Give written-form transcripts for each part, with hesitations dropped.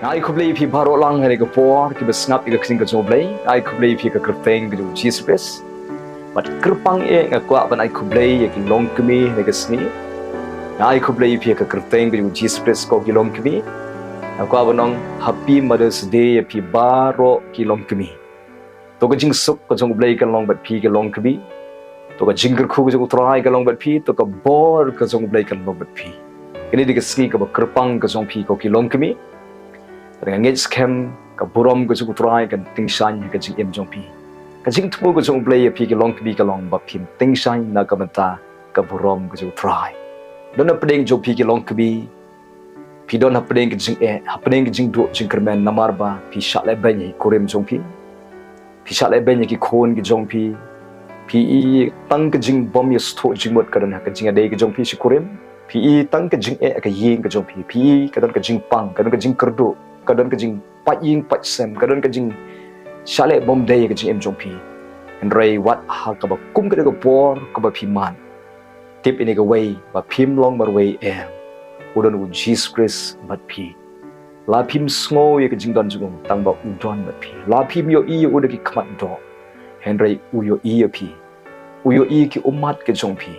Ai ku Blei pi baro lang hari ke por ki besnap i ke sing ke Blei. Ai ku Blei pi ke kerteng ke Jesus. But kerpang ngakwa ban ai ku Blei ki Longkmie ke Sngi. Ai ku Blei pi ke kerteng ke Jesus ko ki Longkmie. Ngakwa banong Happy Mother's Day pi baro ki Longkmie. To ke jing suk ke Blei ke long bat pi ke Longkmie. To ke jing kyrkhu ke utrai ke long bat pi to ke bor ke Blei ke long bat pi. Ini di ke Sngi ke kerpang ke pi ko ki Longkmie. Dengan ngej scam ke burom ke utrai ke tingsan ke jing em jong pi. Ke jing tu ke Blei pi ke Longkmie ke long bat pi tingsan na ke benta ke burom ke utrai. Don pedeng jong pi ke Longkmie. Pi don pedeng ke jing pedeng ke jing du jing kermen namar ba pi syak le ben kurim jong pi. Pi syak le ben ki kon ke jong pi. Pi tang ke jing bom ye sto jing mot ke don ke jing ade ke jong pi si kurim. Pi tang ke jing ke yeng ke jong pi. Pi ke don ke jing pang ke don ke jing kerdu. Kadon ke jing pat ying pat sem kadon ke jing shale bom day ke jing em jong pi and ray what ha ka ba kum ke por ka ba pi man tip ini ke way ba pim long mar way em udon u Jesus Christ bat pi la pim sngo ye ke jing don jung tang ba udon bat pi la pim yo i u de ki kmat do henry u yo i pi u yo i ki umat ke jong pi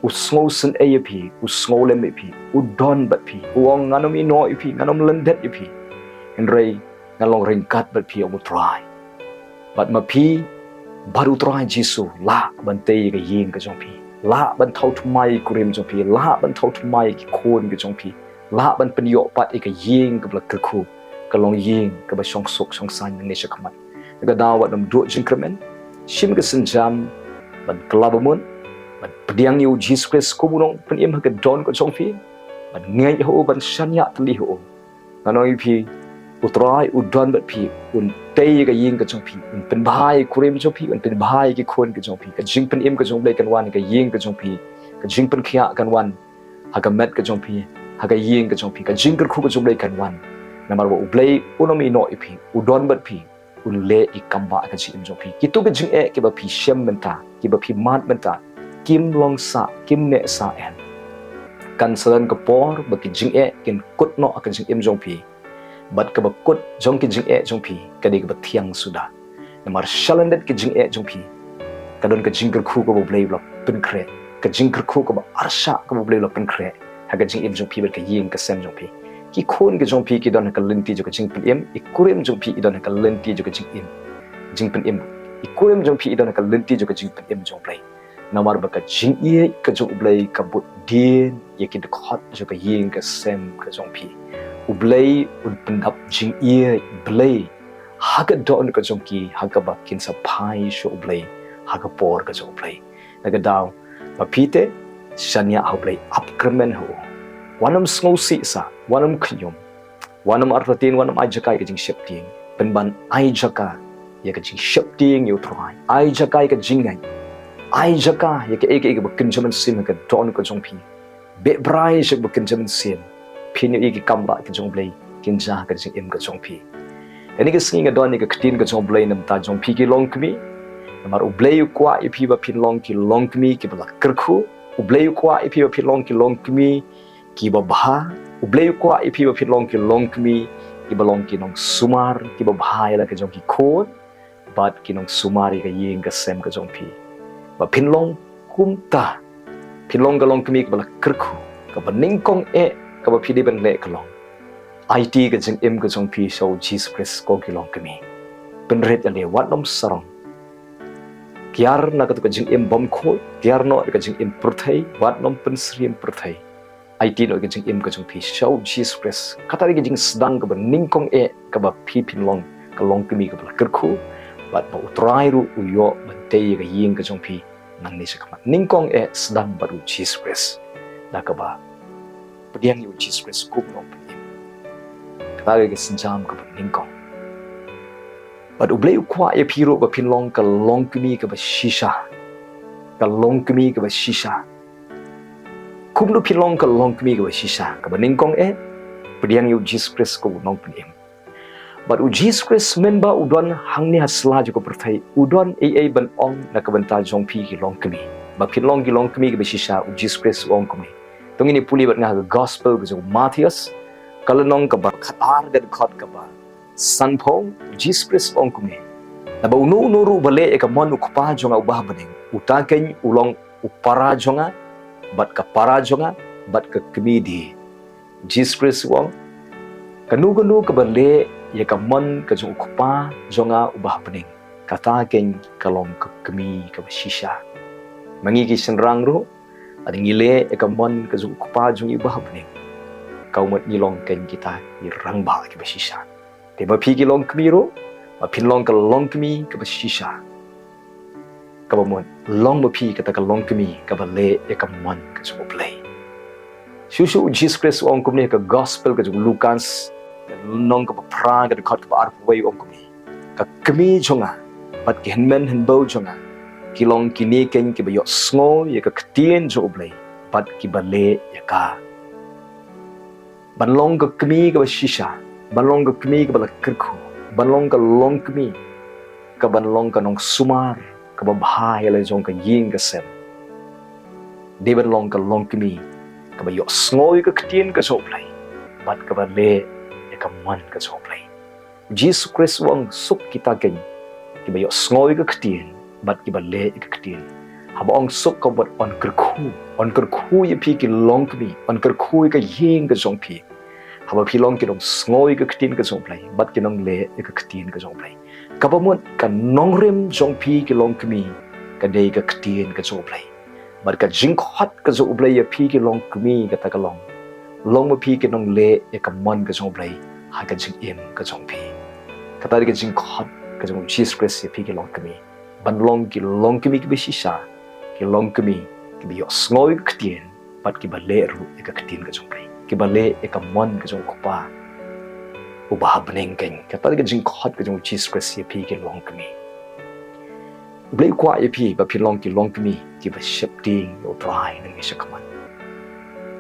u sngo sen e pi u sngo lem pi u don bat pi u ong nganom i no pi nganom lendet pi Henry ngalong ringkat bat pi omu try bat ma pi baru try Jisu la ban te ke yeng ke jong pi la ban thau thmai kurim jong pi la ban thau thmai ki khon ke jong pi la ban penyo pat ke yeng ke blak kyrkhu ke long yeng ke ba song sok song san ne shakmat ga dawat nam du jingkremen shim ke senjam ban klabamun ban pediang yu Jesus Christ ko bunong penim ke don ko jong pi ban ngai ho ban shanya tli ho nanoi pi utrai udon bat pi un tei ka ying ka jong pi un pen bhai kurim jong pi un pen bhai ki khon ka jong pi ka jing pen im ka jong Blei kan wan ka ying ka jong pi ka jing pen khia kan wan ha ka met ka jong pi ha ka ying ka jong pi ka jing kyrkhu ka jong Blei kan wan namar wa Blei unomi no ipi udon bat pi un le I kamba ka jing jong pi ki tu ka jing ki ba pi shem menta ki ba pi mat menta kim long sa kim ne sa en kan salan ka por ba ki jing kin kut no ka jing im jong pi bat ka bakut jong ki jing jong pi ka di ka bathiang sudah namar shalandet ki jing jong pi kadon ka jing kyrkhu ko Blei blok pen kre ka jing kyrkhu ko arsha ko Blei blok pen kre ha ka jing im jong pi ka yeng ka sem jong pi ki khon ki jong pi ki don ka lenti jo ka jing pen im I kurim jong pi don ka lenti jo ka jing im jing pen im I kurim jong pi don ka lenti jo ka jing pen im jong Blei namar ba ka jing ka jong Blei ka but din ye ki de khot jo ka yeng ka sem ka jong pi U Blei un pendap jing Blei haga don ka jong ki haga ba kin sa pai sho Blei haga por ka jong Blei naga daw pa pite shanya ha Blei upkermen ho wanam sngo si sa wanam khyum wanam arfatin wanam ai Jaka ka jing shep ting penban ai Jaka ya ka jing shep ting yu try ai Jaka ka jing ngai ai Jaka ya ka ek ba kin jaman sim ka don ka jong pi be brai shek ba kin jaman sim pini iki kamba ke jong Blei kinja ke jing im ke jong pi ani ke singa don ni ke ktin ke jong Blei nam ta jong pi ki Longkmie namar U Blei kwa ipi ba pin long ki Longkmie ki bla kyrkhu U Blei kwa ipi ba pin long ki Longkmie ki ba bha U Blei kwa ipi ba pin long ki Longkmie ki ba long ki nong sumar ki ba bha la ke jong ki khon bat ki nong sumar ke yeng ke sem ke jong pi ba pin long kumta pin long ke Longkmie ki bla kyrkhu ka ba ningkong ka ba phidi ban le kalong IT ka jing im ka jong pi so Jesus Christ ko ki Longkmie pen ret ale wat nom sarong kiar na ka jing im bom kho kiar no ka jing im perthai wat nom pen sriem perthai IT no ka jing im ka jong pi so Jesus Christ kata ri jing sedang ka ba ningkong ka ba phi pin long ka Longkmie ka ba kyrkhu bat ba utrai ru uyo ban te ka ying ka jong pi nang ni sa kamat ningkong sedang baru Jesus Christ da ka ba pediang yu Jesus Christ ko nong penim kata ke senjam ke ningkong bat U Blei kwa e piro ba pinlong ka Longkmie ka ba shisha ka Longkmie ka ba shisha kum lu pinlong ka Longkmie ka ba shisha ka ba ningkong pediang yu Jesus Christ ko nong penim bat U Jesus Christ memba udon hangni hasla jo ko perthai udon ban ong na ka banta jong pi ki Longkmie ba pinlong ki Longkmie ka ba shisha U Jesus Christ ong kmie tong ini puli bat nga gospel ke jong Matthias Kalau nong kaba khatar dan khot kaba sanpong jispres ong kume. Na ba unu ru bale e ka mon ukpa jonga ubah bening. Utaken ulong upara jonga bat ka para jonga bat ka kemidi. Jispres wong kanu ka bale ye ka mon ka jong ukpa jonga ubah bening. Kata ken kalong ka kemi ka shisha. Mangi ki senrang ru ading ile e ka mon ka jong ukpa jong ubah bening. Kau mat nilong ken kita ni rang ba ke basisha. Te ba pi ki long kmi ro, ba pin long ka long kmi ke basisha. Ka ba mon long ba pi ka ta ka long kmi ka ba le e ka mon ka so play. Shushu Jesus Christ ong kum ne ka gospel ka Lukas nong ka pra ka khot ka ar way ong kum ni. Ka kmi jonga bat ki henmen hen bo jonga. Ki long ki ne ken ki ba yo sngo ye ka ktien jo play. Bat ki ba le ya ka banlong ka kmi ka shisha, banlong ka kmi ka bala kyrkhu, banlong ka long kmi ka banlong ka nong sumar ka babhay la jong ka ying ka sem. Di banlong ka long kmi ka ba yo sngoy ka ktien ka soplay, bat ka ba le ya ka man ka soplay. Jesus Christ wang suk kita ken ki ba yo sngoy ka ktien, bat ki ba le ka ktien. Haba ong suk ka bat on kyrkhu ye pi ki long kmi, on kyrkhu ka ying ka jong pi. Haba pilong kinong sngoy ka ktien ka jong play, bat kinong le ka ktien ka jong play. Kapamot ka nongrim jong pi ki long kmi, ka day ka ktien ka jong play. Bat ka jingkhot ka jong play ya pi ki long kmi ka takalong. Long mo pi kinong le ya ka mon ka jong play, ha ka jing im ka jong pi. Katari ka jingkhot ka jong Jesus Christ ya pi ki long kmi. Ban long kmi ki bisisa, ki long kmi ki biyo sngoy ka ktien, bat ki ba le ru ya ka ktien ka jong play. Kibale ekamon ka jong kupa ubah beneng ken kata ka jing khot ka jong Jesus Christ ye pi ke long kmi blei kwa ye pi ba pi long kmi ki ba shifting yo try nang isa kaman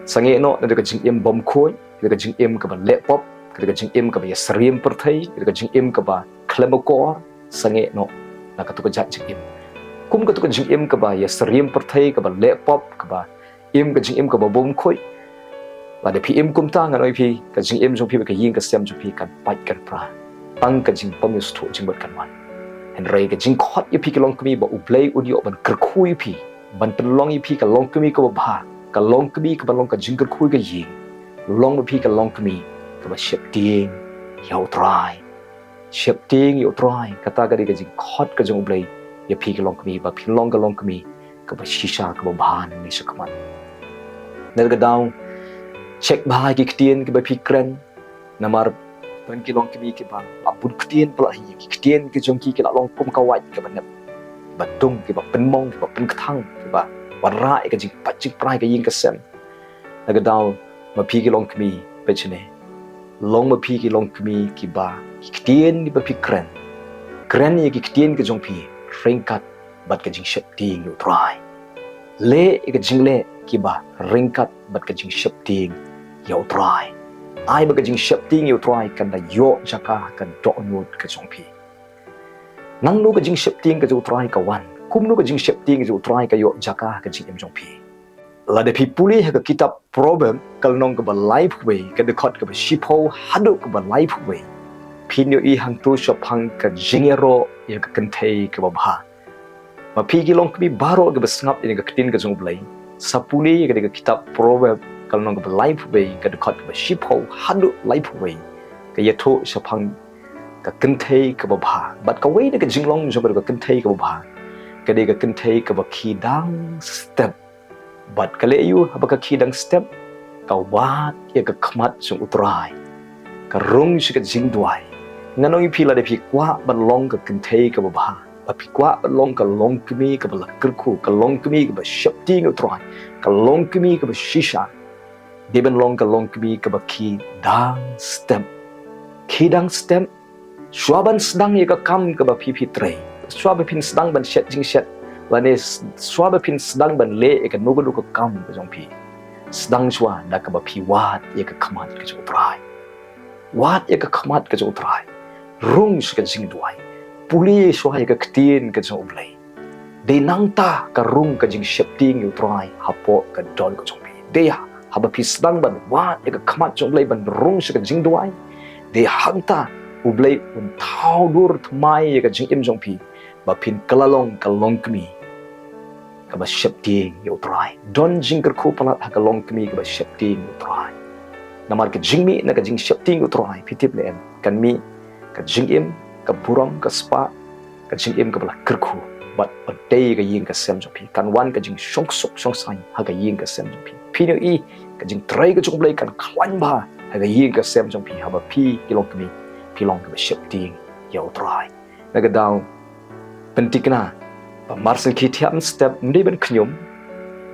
sange no na ka jing em bom khoi ka jing em ka ba laptop ka jing em ka ba yasrim perthai ka jing em ka ba klemokor sange no na ka tu ka jing em kum ka tu ka jing em ka ba yasrim perthai ka ba laptop ka ba em ka jing em ka ba bom khoi và để em cũng ta ngài nói phi cái chính em trong phi cái yên cái xem trong phi cái bạch cái pra tăng cái chính bom yêu thủ chính bật cái man hình rồi cái chính khót yêu phi cái long kmi bảo uplay audio bằng kyrkhu yêu phi bằng tên long yêu phi cái long kmi cái bà cái long kmi cái long cái chính kyrkhu cái yên long yêu phi cái long kmi cái bà ship tiếng yêu try kata cái chính khót cái chính uplay yêu phi cái long kmi và phi long cái long kmi cái bà shisha cái bà này sẽ kaman nên cái down check bahai ki ktien ki ba pikran namar ban ki long kmi ki ba abun ktien pula hi ki ktien ki jong ki la long pum kawai ki ba nep ba tung ki ba penmong ki ba penkhang ki ba warra ka jing pachik prai ka yin ka sem naga daw ma pi ki long kmi pechne long ma pi ki long kmi ki ba ki ktien ni ba pikran kran ye ki ktien ki jong pi ringkat bat ka jing shep ting yo try le ka jing le ki ba ringkat bat ka jing shep ting yo try ai ba ka jing shep ting yo try kan da yo jaka kan do nut ka jong pi nang nu ka jing shep ting ka jo try ka wan kum nu ka jing shep ting jo try ka yo jaka ka jing em jong pi la de pi puli ha ka kitab Proverbs kal nong ka ba life way ka de khot ka ba shipo hadu ka ba life way pin yo I hang tu shop hang ka jingero ya ka kentei ka ba bha ma pi ki long kmi baro ka ba snap ini ka ktin ka jong blai sapuli ka de kitab Proverbs kal nong ka ba life way ka de khot ka ba shipo hadu life way ka ya thu shop hang ka kentei ka ba bha bat ka way de ka jinglong jo ka kentei ka ba bha ka de ka kentei ka ba khidang step bat ka le yu ha ba ka khidang step ka wat ya ka khmat sung utrai ka rung shi ka jingduai nganong pi la de pi kwa ban long ka kentei ka ba bha ba pi kwa ban long ka long kmi ka ba kyrkhu ka long kmi ka ba shapti ka utrai ka long kmi ka ba shisha de ban long ka long kmi ka ba khidang step swaban sedang ye ka kam ka ba pi tre swab pin sedang ban shet jing shet lane swab pin sedang ban le e ka nugu ka kam ka jong pi sedang shwa da ka ba pi wat ye ka khamat ka jo trai wat ye ka khamat ka jo trai rung shi ka jingduai puli shwa ye ka ktien ka jo blei de nang ta ka rung ka jing shepting yu trai hapo ka don ka jong pi de ya haba pi sedang ban wat ya ka khamat jong blei ban rung se ka jingduai de hanta u blei un thau dur thmai ya ka jingim jong pi ba phin kalalong ka Longkmie ka ba shepting yo trai don jingker khu palat ha ka Longkmie ka ba shepting yo trai namar ka jingmi na ka jing shepting yo trai pitip le em kan mi ka jingim ka buram ka spa ka jingim ka bala kyrkhu but a day ka ying ka sem jong pi kan wan ka jing shong sok shong sai ha ka ying ka sem jong pi pino i ka jing trai ka jong blei kan khlan ba ha ka ying ka sem jong pi ha ba pi ki Longkmie pi long ka ba shepting yo trai na ka daw pentikna ba marsen ki thiam step ndi ben khnyum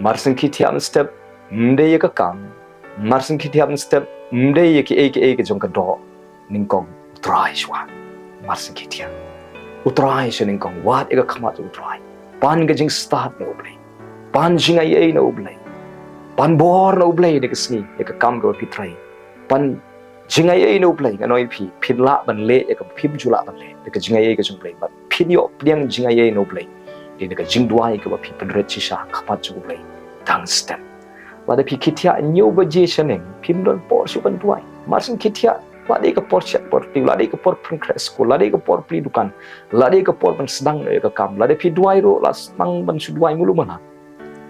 marsen ki thiam step mde ya ka kam marsen ki thiam step mde ya ki e ka jong ka do ningkong trai shwa marsen ki thiam utrai shening kong wat ega khamat utrai pan ga jing start no blei pan jing ai no blei pan bor no blei de kasni ega kam ga pi trai pan jing ai no blei ga noi pi la ban le ega phim jula ban le de jing ai ga jung blei ba phin yo pliang jing ai no blei de ga jing duai ga pi pen ret chi sha khapat jung blei tang step la de pi kitia new ba je shening phim don por su ban duai marsin kitia ladi ke por chat por tiu ladi ke por prengkres ko ladi ke por pli dukan ladi ke por ban sedang ke kam ladi pi duai ro la sedang ban su duai mulu mana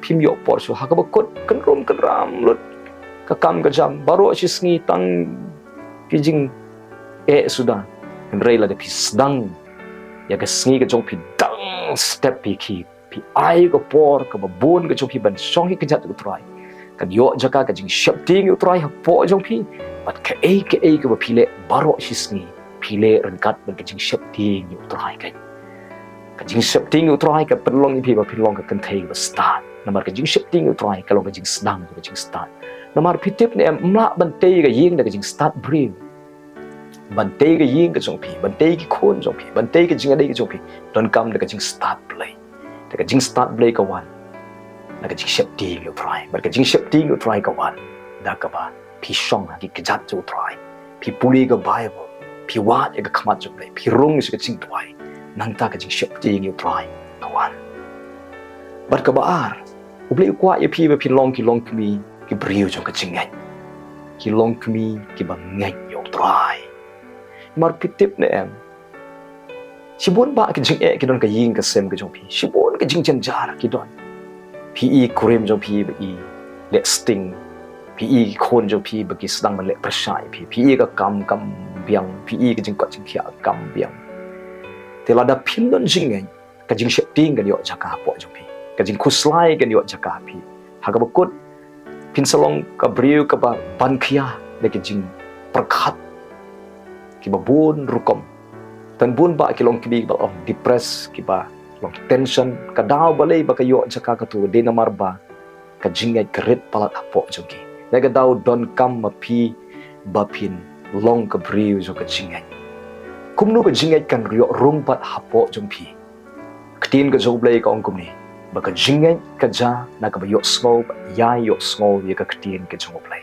phim yo por su ha ka bakot kan rom kan ram lut ka kam ka jam baro si sngi tang ki jing sudah kan rei la de pi sedang ya ka sngi ka jong pi dang step pi ki pi ai ka por ka babun ka jong pi ban song hi ka jat ku try kan yo Jaka ka jing shapting yo try ha po jong pi but ka ba pile baro sisngi pile rengkat ban ka jing shapting yo try ka jing shapting yo try ka penlong pi ba pilong ka kan thei ba start namar ka jing shapting yo try ka long ka jing sedang ka jing start namar pitip ne mla ban tei ka ying da ka jing start bring ban tei ka ying ka jong pi ban tei ki khon jong pi ban tei ka jing adai ka jong pi don kam da ka jing start play da ka jing start play ka wan da ka jing shapting yo try ba ka jing shapting yo try ka wan da ka ba pi shong ki kajat jo try pi puli ka Bible pi wat ka khamat jo play pi rung se ka jing twai nang ta ka jing shapting yo try ka wan ba ka ba ar ublei kwa ye pi ba pi Longkmie ki briu jo ka jing ngai ki Longkmie ki ba ngai yo try mar pitip ne em sibon ba ki jing ki don ka ying ka sem ka jong pi sibon ka jing chen jar ki don pi i kurim jong pi ba i let sting pi i khon jong pi ba ki sedang ban le persai pi i ka kam biang pi i ka jing ko jing khia kam biang te la da pin don jing ngai ka jing shapting kan yo Jaka po jong pi ka jing khuslai kan yo Jaka pi ha ka bakut pin salong ka briu ka ba ban khia le ka jing prakhat ki ba bun rukom tan bun ba ki Longkmie ba of depress ki ba long tension ka daw balai ba ka yo Jaka ka tu de namar ba ka jingai kret palat apo jong ki le ka daw don kam ma pi ba pin long ka briu jo ka jingai kumnu ka jingai kan rio rung pat hapo jong pi ktin ka jo blei ka ong kumni ba ka jingai ka ja na ka ba yo small ya yo small ye ka ktin ka jo blei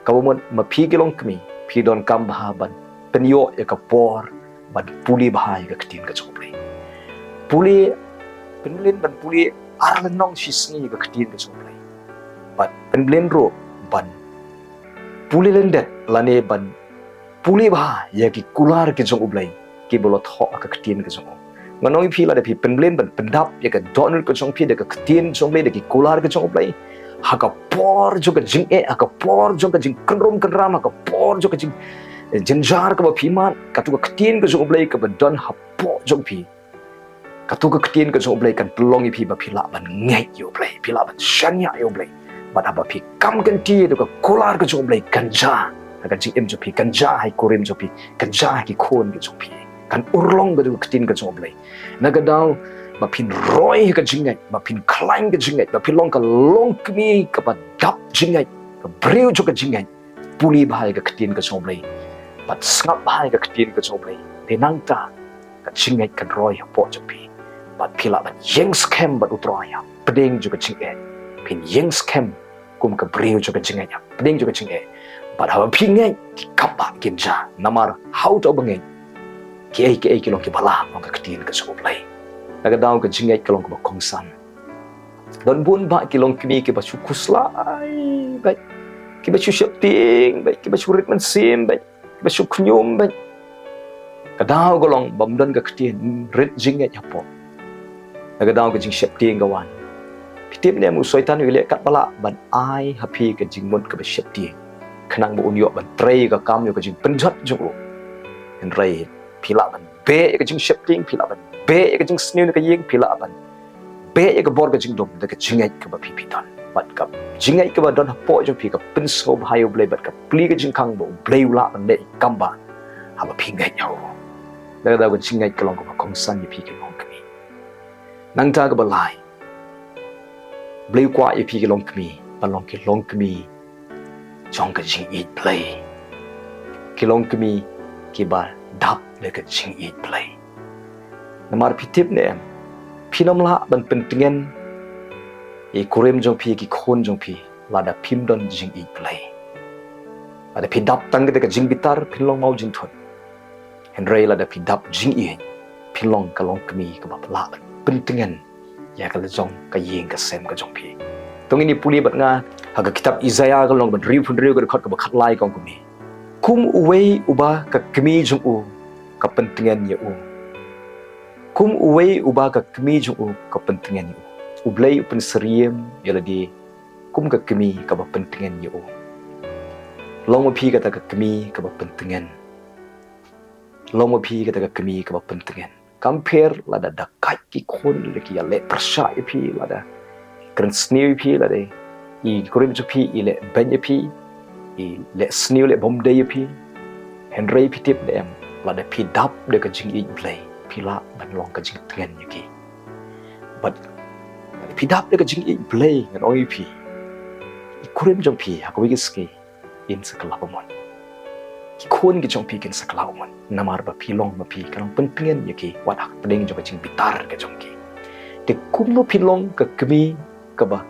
ka mo ma pi ki Longkmie pi don kam ba ban penyo ya ka por ban puli bahai ka ktin ka jo blei puli penlin ban puli arlenong sisngi ka ktin ka jo blei but penlin ro ban puli lendet lane ban puli bah ya ki kular ki jong ublai ki bolot ho ka ktin ka jong nganoi phi la de phi penblen ban pendap ya ka donald ka jong phi de ka ktin jong le de ki kular ka jong ublai ha ka por jo ka jing ha ka por jo ka jing krom kram ha ka por jo ka jing jenjar ka ba phi man ka tu ka ktin ka jong ublai ka ba don ha po jong phi ka tu ka ktin ka jong ublai kan pelong phi ba phi la ban ngai yo ublai phi la ban shanya yo ublai ba da ba phi kam kan ti de ka kular ka jong ublai kan ja ka jing em jo pi kan ja hai korim jo pi kan ja ki khon ki jo pi kan urlong ga du ktin ka jo blai na ga daw ba pin roi ka jingai ba pin klain ka jingai ba pin long ka Longkmie ka ba dap jingai ka breu jo ka jingai puli bahai ka ktin ka jo blai ba snap bahai ka ktin ka jo blai de nang ta ka jingai kan roi po jo pi ba pila ba yeng scam ba utroi ya pedeng jo ka jingai pin yeng scam kum ka breu jo ka jingai ya pedeng jo ka jingai but how pingai ki kapa kinja namar how to bangai ki long ki bala long ka ktin ka so play naga daw ka jingai ka long ka kongsan don bun ba ki Longkmie ki ba sukusla ai ba kiba chu shep ting bai kiba chu rit man sim bai kiba chu khnyum bai kadau golong bamdan ka ktien rit jinget hapo kadau ka jing shep ting gawan pitip ne mu soitan wile kat bala ban ai happy ka jing mon ka ba shep ting khnang bu unyo ban trei ka kam yo ka jing penjat jung en rei pila ban be ka jing shep ting pila ban be ka jing snew ka yeng pila ban be ka bor ka jing dom da ka jinget ka ba pipitan bat ka jingai ka ba don hapo jong pi ka pinso bhai U Blei bat ka pli ka jing khang bo Blei la ban le kamba ha ba pi ngai yaw da da ka jingai ka long ka kong san pi ka Longkmie nang ta ka ba lai Blei kwa pi ka Longkmie ba Longkmie jong ka jing U Blei ki Longkmie ki ba dap le ka jing U Blei namar pitip ne pinom la ban pentingan kurem jong pi ki khon jong pi lada pim don jing U Blei ada pi dap tang ka jing bitar pilong mau jing thon henrei lada pi dap jing i pilong ka Longkmie ka ba la ban pentingan ya ka jong ka yeng ka sem ka jong pi tong ini puli bat nga haga kitab Isaiah ka long ban riu phun riu ka khot ka ba khat lai kong kumi kum uwei uba ka kmi jong u ka pentingan ya u kum uwei uba ka kmi jong u ka pentingan ya U Blei pen seriem yala di kum ka kmi ka ba pentingan ya u long pi ka ta ka kmi ka ba pentingan long pi ka ta ka kmi ka ba pentingan compare lada da kai ki khon le ki ya le prasha pi lada kren snew pi lada I kurim chu pi I le ben pi I le snew le bom day pi henrei pi tip dem lada pi dap de ka jing U Blei pi la ban long ka jing tngen yaki but pi dap de ka jing U Blei ngan oi pi I kurim jong pi ha ko wi ski in sakla bomon ki khon ki jong pi kin sakla bomon namar ba pi long ma pi kan pentingan yaki wat hak peding jong ka jing bitar ka jong ki de kum no pi long ka kmi ka ba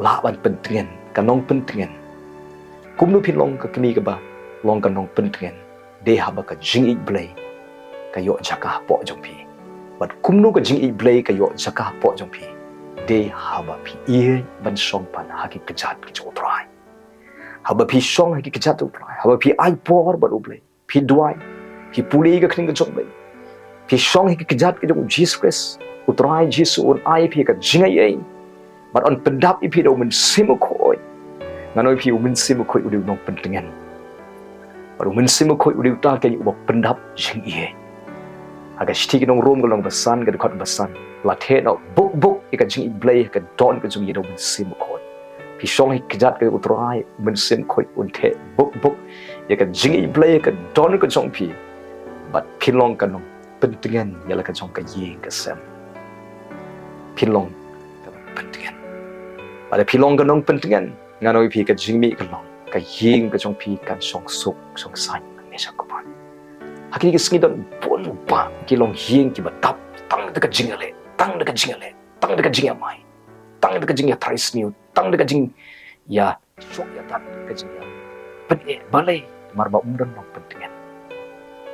la ban pentingan ka nong pentingan kum no pi long ka kmi ka ba long ka nong pentingan de ha ba ka jing U Blei ka yo Jaka po jong pi but kum no ka jing U Blei ka yo Jaka po jong pi de ha ba pi I ban song pan ha ki kejat ki jo trai ha ba pi song ha ki kejat tu trai ha ba pi ai por ba U Blei pi duai pi puli ka kring ka jong Blei pi song ha ki kejat ki jong Jesus Christ utrai Jesus un ai pi ka jing ai but on pendap I pi do men sim ko nganoi pi men sim ko u nong pentingan but men sim ko u ta ka u pendap jing I aga shti nong rom golong basan ga khot basan la the no buk ka jing U Blei ka don ka jung yedo men sim ko pi song hi kjat ka utrai men sim ko un the buk ya ka jing U Blei ka don ka jong pi but pilong ka nong pentingan ya la ka jong ka yeng ka sem pilong ka pentingan pada pilong ka nong pentingan nganoi pi ka jing mi ka long ka yeng ka jong pi kan song suk song sai ne sa ko pan hakiki sngi don bon pa ki long yeng ki ba tap tang de ka jing ale tang de ka jing ale tang de ka jing mai tang de ka jing ya thai sniu tang de ka jing ya sok ya tat ka jing ya pen e balai mar ba don nong pentingan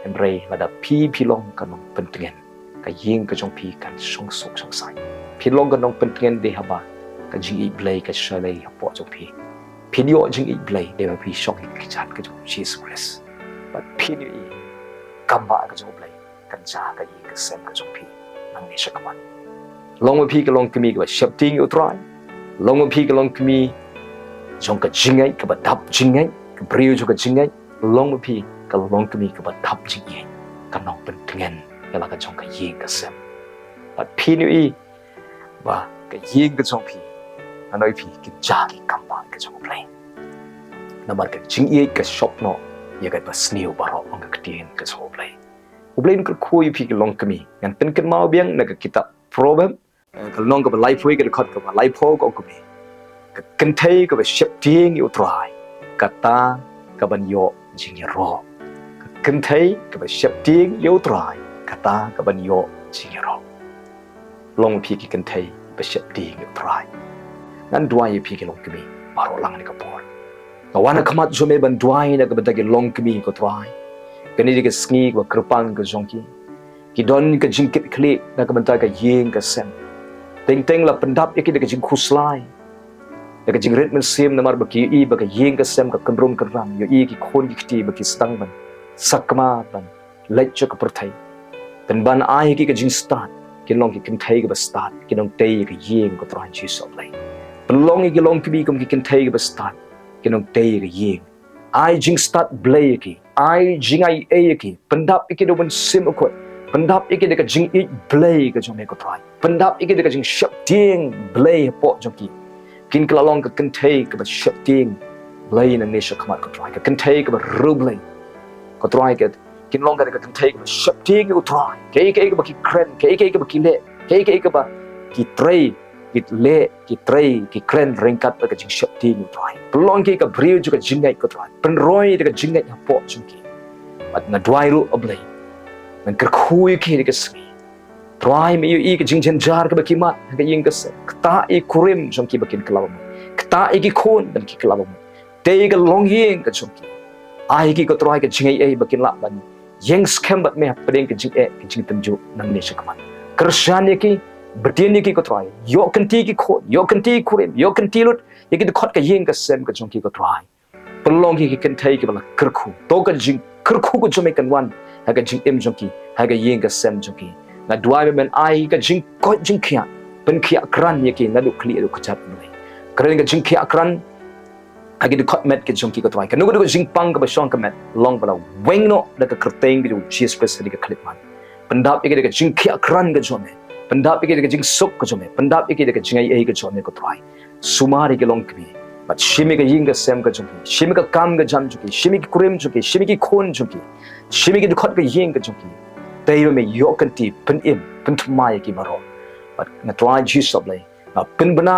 henrei lada pi pilong ka nong pentingan ka yeng ka jong pi kan song suk song sai pilong ka nong pentingan de haba ka jing U Blei ka shalai po jong pi pidio jing U Blei de ba pi shok ki chat ka jong Jesus Christ but pi ni kamba ka jong Blei kan cha ka yi ka sem ka jong pi nang ni sha kaman long pi ka Longkmie ka shap ting u try long pi ka Longkmie jong ka jingai ka ba dap jingai ka brio jo ka jingai long pi ka Longkmie ka ba dap jingai ka nong pentingan ya la ka jong ka yi ka sem but pi ni ba ka yi ka jong pi anoi pi ki cha ki kamba ka jong Blei namar ka jingai ka shop no ya ka ba snew ba ro ang ka tien ka jong Blei U Blei ka khoi pi ka Longkmie ngan pen kan mau biang na ka kitab Proverbs ka nong ka ba life way ka khot ka ba life ho ko mi ka kan thei ka ba shep ting u trai ka ta ka ban yo jing ro ka kan thei ka ba shep ting u trai ka ta ka ban yo jing ro long pi ki kan thei ba shep ting u trai nan duai pi ki Longkmie ba ro lang ni ka por ka wana khamat zo me ban duai na ka ba ta ki Longkmie ko trai kani di ka sngi ko krupang ka jongki ki don ka jingkit kli na ka banta ka yeng ka sem teng la pendap ya ki ka jing khuslai cái jing red men sim namar baki i baka yeng ka sem ka kanrom ka ram yo i ki khon ki khti baki stang ban sakma ban lech ka perthai tan ban ai ki ka jing start kin long ki kin thai ka start kin long tei ka yeng ko tran chi so lai long ki long ki bi kom ki kin thai ka start kin long tei ka yeng ai jing start blai ki ai jing ai e ki pandap ki do ban sim ko pandap ki de ka jing i blai ka jong me ko trai pandap ki de ka jing shap ting blai po jong ki kin kelalong ke kentai ke bersyapting lain Indonesia kemat ke try ke kentai ke berublai ke try ke kin long ke kentai ke bersyapting ke try ke baki kren ke baki le ke ba ki tray ki le ki tray ki kren ringkat ke jing syapting ke try pelong ke briu juga jingai ke try penroi de jingai po jungki bat na dwai ru oblai nan kerkhui ke de Sngi try me yu ke jing jar ke baki mat ke ying ke se kta I kurim jong ki bakin kelawam kta ki khon dan ki kelawam te ke long yeng ke jong ki ai ki ko try ke jing ai bakin la ban yeng scam bat me pedeng ke jing tenju nang ne shakman kershan ki bertien ki ko try yo kenti ki khon yo kenti kurim yo kenti lut ki de khot ke yeng ke sem ke jong ki ko try pelong ki kan thai ke bala kyrkhu to ke jing kyrkhu ko jome kan wan ha ke jing em jong ki ha ke yeng ke sem jong ki na dua men ai ka jing ko jing khia pen khia kran ye ki na du khli du khachat mai kran ka jing khia kran agi du khot met ke jong ki ko twai ka nu du jing pang ka ba shong ka met long bala weng no da ka kerteng ki du cheese press ri ka clip man pendap ye ka jing khia kran ka jome pendap ye ka jing sok ka jome pendap ye ka jing ai ka jome ko twai sumari ke Longkmie but shimi ka ying ka sem ka jong ki shimi ka kam ka jam ju ki shimi ki kurim ju ki shimi ki khon ju ki shimi ki du khot ka ying ka jong ki Tayo me yo kanti pen im pen thmai ki baro but na try Jesus blai na pen bana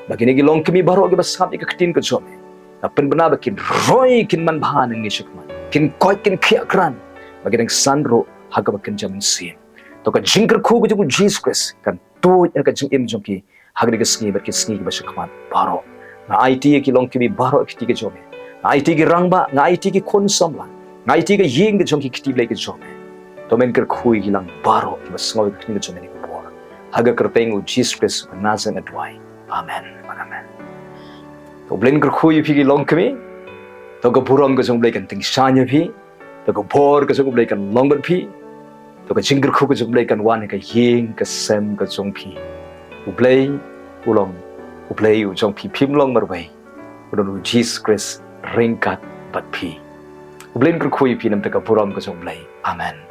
bagini ki Longkmie baro ki basap ki ktin ka jome na pen bana bakin roi kin man bhan ngi shikman kin koi kin khia kran bagini san ro haga bakin jam sin to ka jingker khu ku Jesus Christ kan to ka jing im jom ki haga ki Sngi ber ki Sngi ki bashikman baro na IT ki Longkmie baro ki ki jome na IT ki rangba na IT ki khon samla na IT ki ying ki jom ki kti blai ki jome to men kyrkhui hilang baro ki basngoi ki ni jome ni ko haga kerteng u Jesus Christ nazan adwai amen amen to blen kyrkhui phi ki Longkmie to ko buram ko jong blai kan ting shanya phi to ko bor ko jong blai kan longbat phi to ko jingker khu ko jong blai kan wan ka yeng ka sem ka jong phi u blai u blai u jong phi phim long mar bai u Jesus Christ ringkat bat phi u blen kyrkhui phi nam ta ka buram ko jong blai amen